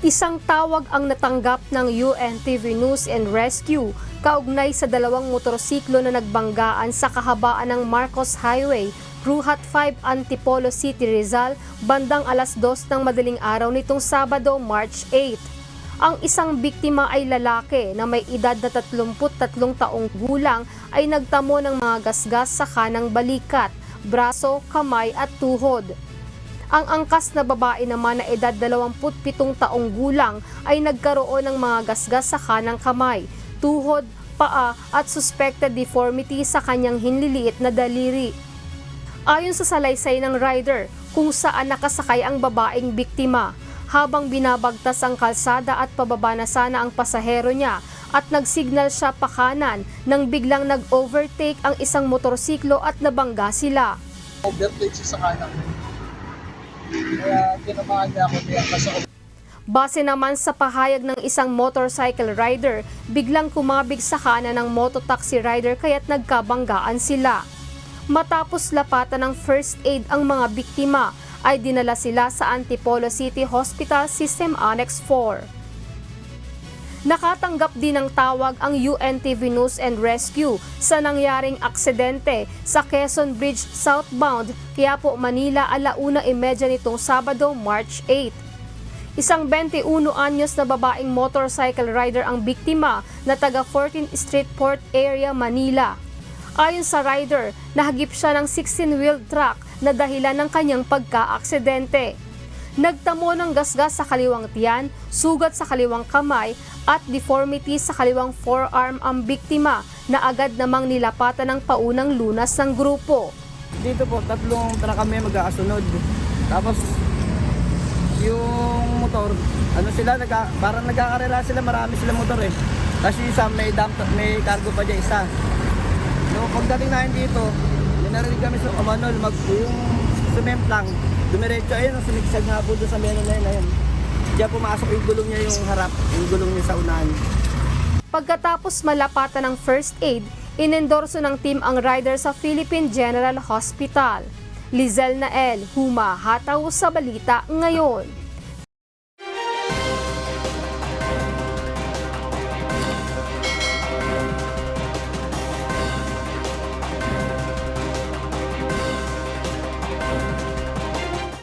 Isang tawag ang natanggap ng UNTV News and Rescue kaugnay sa dalawang motorsiklo na nagbanggaan sa kahabaan ng Marcos Highway, Ruhat 5, Antipolo City, Rizal, bandang alas 2 ng madaling araw nitong Sabado, March 8. Ang isang biktima ay lalaki na may edad na 33 taong gulang ay nagtamo ng mga gasgas sa kanang balikat, braso, kamay at tuhod. Ang angkas na babae naman na edad 27 taong gulang ay nagkaroon ng mga gasgas sa kanang kamay, tuhod, paa at suspected deformity sa kanyang hinliliit na daliri. Ayon sa salaysay ng rider kung saan nakasakay ang babaeng biktima, habang binabagtas ang kalsada at pababa na sana ang pasahero niya at nagsignal siya pakanan nang biglang nag-overtake ang isang motorsiklo at nabangga sila. Overtake siya sa kanan. Kaya tinamaan niya ako niya kasi Base naman sa pahayag ng isang motorcycle rider, biglang kumabig sa kanan ng mototaxi rider kaya't nagkabanggaan sila. Matapos lapatan ng first aid ang mga biktima, ay dinala sila sa Antipolo City Hospital System Annex 4. Nakatanggap din ng tawag ang UNTV News and Rescue sa nangyaring aksidente sa Quezon Bridge southbound, Quiapo, Manila, 1:30 nitong Sabado, March 8. Isang 21 anyos na babaeng motorcycle rider ang biktima na taga 14th Street Port Area, Manila. Ayon sa rider, nahagip siya ng 16-wheeled truck na dahilan ng kanyang pagka-aksidente. Nagtamo ng gasgas sa kaliwang tiyan, sugat sa kaliwang kamay at deformity sa kaliwang forearm ang biktima na agad namang nilapatan ng paunang lunas ng grupo. Dito po, 3 truck kami magkakasunod. Tapos yung motor, parang nagkakarera sila, marami silang motor eh. Kasi isa may cargo pa dyan isa. So pagdating natin dito, narinig kami sa yung sumemplang, dumiretso, ayun, sumigsag nga po doon sa meno na yun. Diyan pumasok yung gulong niya, yung harap, yung gulong niya sa unahan. Pagkatapos malapatan ng first aid, inendorso ng team ang rider sa Philippine General Hospital. Lizel Nael, Huma, Hataw sa Balita Ngayon.